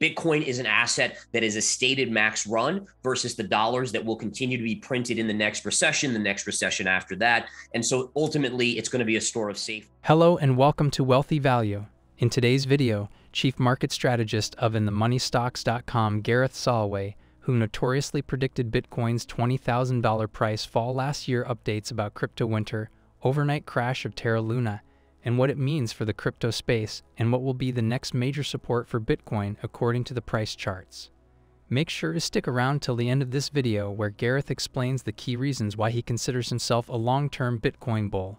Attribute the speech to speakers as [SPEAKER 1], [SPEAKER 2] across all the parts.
[SPEAKER 1] Bitcoin is an asset that is a stated max run versus the dollars that will continue to be printed in the next recession after that. And so ultimately, it's going to be a store of safety.
[SPEAKER 2] Hello and welcome to Wealthy Value. In today's video, Chief Market Strategist of InTheMoneyStocks.com Gareth Soloway, who notoriously predicted Bitcoin's $20,000 price fall last year, updates about crypto winter, overnight crash of Terra Luna, and what it means for the crypto space and what will be the next major support for Bitcoin according to the price charts. Make sure to stick around till the end of this video where Gareth explains the key reasons why he considers himself a long-term Bitcoin bull.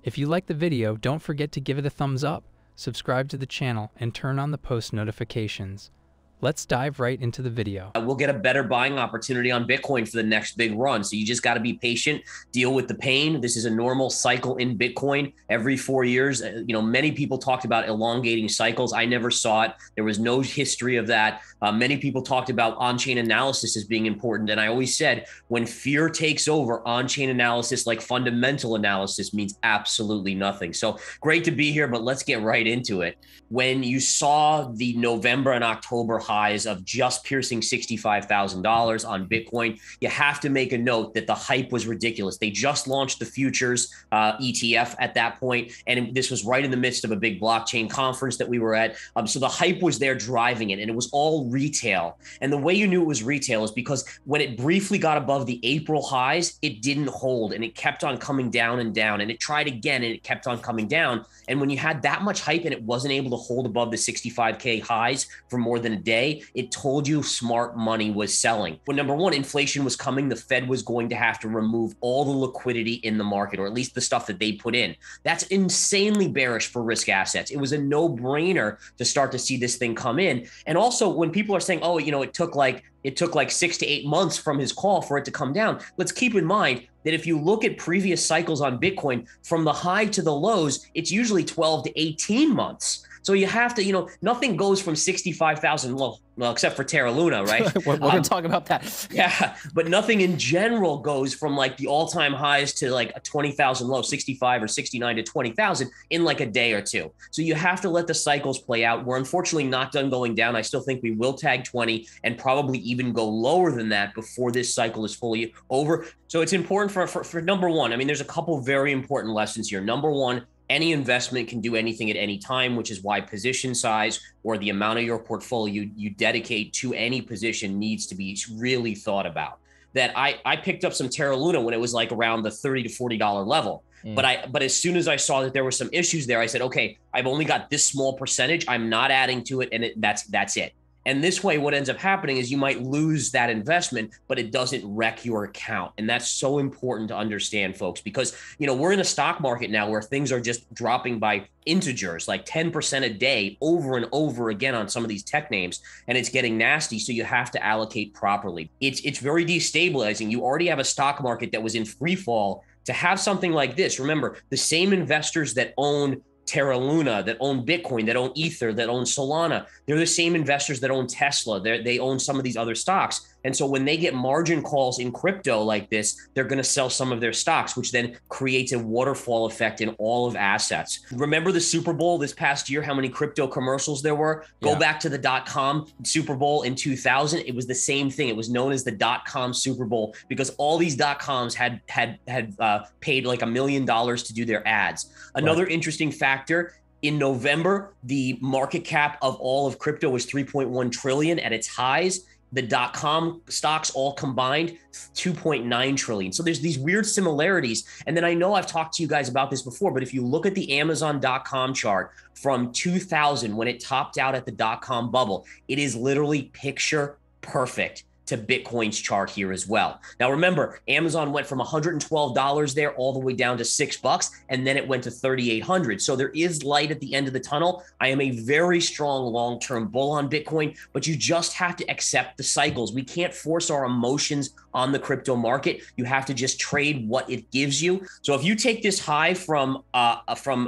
[SPEAKER 2] If you like the video, don't forget to give it a thumbs up, subscribe to the channel, and turn on the post notifications. Let's dive right into the video.
[SPEAKER 1] We'll get a better buying opportunity on Bitcoin for the next big run. So you just got to be patient, deal with the pain. This is a normal cycle in Bitcoin every 4 years. Many people talked about elongating cycles. I never saw it. There was no history of that. Many people talked about on-chain analysis as being important. And I always said, when fear takes over, on-chain analysis, like fundamental analysis, means absolutely nothing. So great to be here, but let's get right into it. When you saw the November and October highs of just piercing $65,000 on Bitcoin, you have to make a note that the hype was ridiculous. They just launched the futures ETF at that point, and this was right in the midst of a big blockchain conference that we were at. So the hype was there driving it, and it was all retail. And the way you knew it was retail is because when it briefly got above the April highs, it didn't hold, and it kept on coming down and down, and it tried again, and it kept on coming down. And when you had that much hype and it wasn't able to hold above the 65K highs for more than a day, it told you smart money was selling. Well, number one, inflation was coming. The Fed was going to have to remove all the liquidity in the market, or at least the stuff that they put in. That's insanely bearish for risk assets. It was a no-brainer to start to see this thing come in. And also, when people are saying, oh, it took like 6 to 8 months from his call for it to come down, let's keep in mind that if you look at previous cycles on Bitcoin, from the high to the lows, it's usually 12 to 18 months. So you have to, nothing goes from 65,000 low, well, except for Terra Luna, right?
[SPEAKER 3] We're going to talk about that.
[SPEAKER 1] Yeah, but nothing in general goes from like the all-time highs to like a 20,000 low, 65 or 69 to 20,000 in like a day or two. So you have to let the cycles play out. We're unfortunately not done going down. I still think we will tag 20 and probably even go lower than that before this cycle is fully over. So it's important for number one. I mean, there's a couple very important lessons here. Number one, any investment can do anything at any time, which is why position size or the amount of your portfolio you dedicate to any position needs to be really thought about. That I picked up some Terra Luna when it was like around the $30 to $40 level. But as soon as I saw that there were some issues there, I said, okay, I've only got this small percentage. I'm not adding to it, and that's it. And this way, what ends up happening is you might lose that investment, but it doesn't wreck your account. And that's so important to understand, folks, because, we're in a stock market now where things are just dropping by integers, like 10% a day over and over again on some of these tech names. And it's getting nasty. So you have to allocate properly. It's very destabilizing. You already have a stock market that was in free fall. To have something like this, remember, the same investors that own Terra Luna, that own Bitcoin, that own Ether, that own Solana, they're the same investors that own Tesla. They own some of these other stocks. And so when they get margin calls in crypto like this, they're going to sell some of their stocks, which then creates a waterfall effect in all of assets. Remember the Super Bowl this past year, how many crypto commercials there were? Go back to the .com Super Bowl in 2000. It was the same thing. It was known as the .com Super Bowl because all these .coms had paid like $1 million to do their ads. Another interesting factor, in November, the market cap of all of crypto was 3.1 trillion at its highs. The .com stocks all combined, 2.9 trillion. So there's these weird similarities. And then I know I've talked to you guys about this before, but if you look at the Amazon.com chart from 2000, when it topped out at the .com bubble, it is literally picture perfect to Bitcoin's chart here as well. Now, remember, Amazon went from $112 there all the way down to $6, and then it went to 3,800. So there is light at the end of the tunnel. I am a very strong long-term bull on Bitcoin, but you just have to accept the cycles. We can't force our emotions on the crypto market. You have to just trade what it gives you. So if you take this high from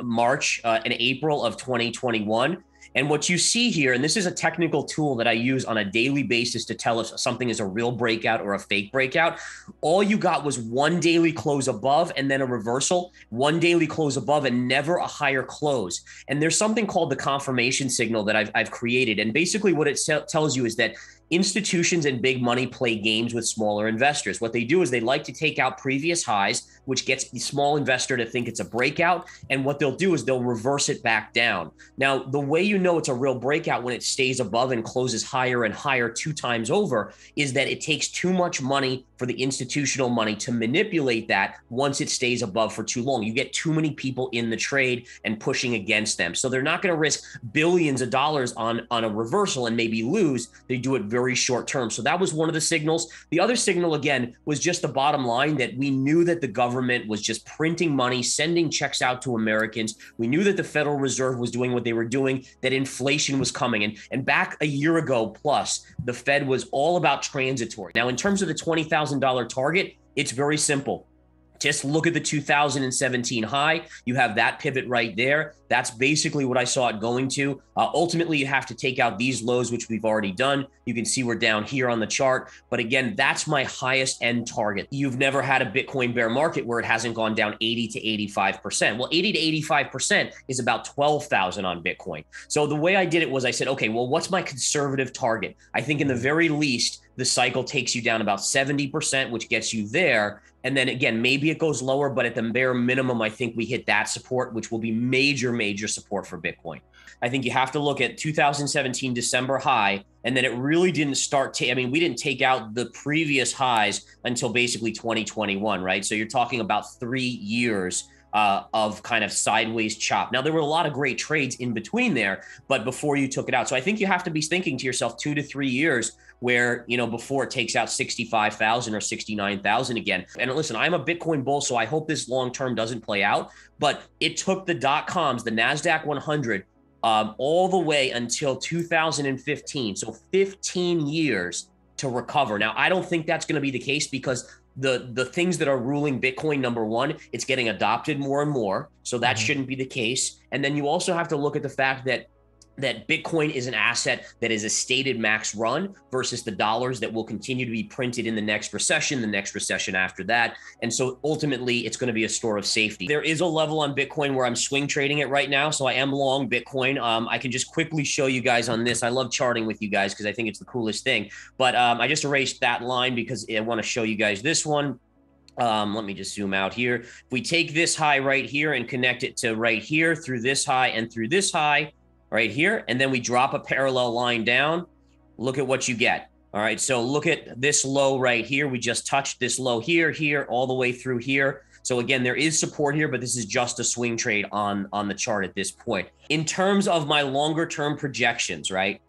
[SPEAKER 1] March and April of 2021, And what you see here, and this is a technical tool that I use on a daily basis to tell if something is a real breakout or a fake breakout. All you got was one daily close above and then a reversal, one daily close above and never a higher close. And there's something called the confirmation signal that I've created. And basically what it tells you is that institutions and big money play games with smaller investors. What they do is they like to take out previous highs, which gets the small investor to think it's a breakout. And what they'll do is they'll reverse it back down. Now, the way you know it's a real breakout when it stays above and closes higher and higher 2 times over is that it takes too much money for the institutional money to manipulate that once it stays above for too long. You get too many people in the trade and pushing against them. So they're not going to risk billions of dollars on a reversal and maybe lose. They do it very short term. So that was one of the signals. The other signal, again, was just the bottom line that we knew that the government was just printing money, sending checks out to Americans. We knew that the Federal Reserve was doing what they were doing, that inflation was coming. And back a year ago plus, the Fed was all about transitory. Now, in terms of the $20,000 target, it's very simple. Just look at the 2017 high. You have that pivot right there. That's basically what I saw it going to. Ultimately, you have to take out these lows, which we've already done. You can see we're down here on the chart. But again, that's my highest end target. You've never had a Bitcoin bear market where it hasn't gone down 80 to 85%. Well, 80 to 85% is about 12,000 on Bitcoin. So the way I did it was I said, okay, well, what's my conservative target? I think in the very least, the cycle takes you down about 70%, which gets you there. And then again, maybe it goes lower, but at the bare minimum, I think we hit that support, which will be major support for Bitcoin. I think you have to look at 2017 December high, and then it really didn't start I mean, we didn't take out the previous highs until basically 2021, right? So you're talking about 3 years of kind of sideways chop. Now, there were a lot of great trades in between there, but before you took it out. So I think you have to be thinking to yourself 2 to 3 years where, you know, before it takes out 65,000 or 69,000 again. And listen, I'm a Bitcoin bull, so I hope this long-term doesn't play out, but it took the dot-coms, the NASDAQ 100, all the way until 2015. So 15 years to recover. Now, I don't think that's going to be the case because the things that are ruling Bitcoin, number one, it's getting adopted more and more. So that shouldn't be the case. And then you also have to look at the fact that Bitcoin is an asset that is a stated max run versus the dollars that will continue to be printed in the next recession after that. And so ultimately, it's going to be a store of safety. There is a level on Bitcoin where I'm swing trading it right now. So I am long Bitcoin. I can just quickly show you guys on this. I love charting with you guys because I think it's the coolest thing. But I just erased that line because I want to show you guys this one. Let me just zoom out here. If we take this high right here and connect it to right here through this high and through this high, right here, and then we drop a parallel line down, look at what you get. All right, so look at this low right here. We just touched this low here, all the way through here. So again, there is support here, but this is just a swing trade on the chart at this point. In terms of my longer term projections, right?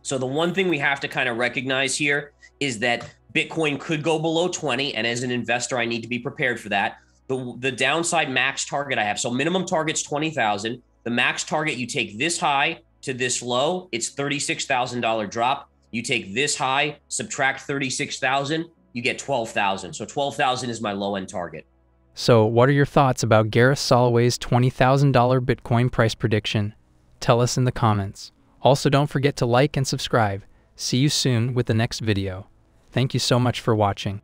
[SPEAKER 1] So the one thing we have to kind of recognize here is that Bitcoin could go below 20, and as an investor, I need to be prepared for that. The downside max target I have, so minimum target's 20,000. The max target, you take this high to this low, it's $36,000 drop. You take this high, subtract 36,000, you get 12,000. So 12,000 is my low end target.
[SPEAKER 2] So what are your thoughts about Gareth Soloway's $20,000 Bitcoin price prediction? Tell us in the comments. Also, don't forget to like and subscribe. See you soon with the next video. Thank you so much for watching.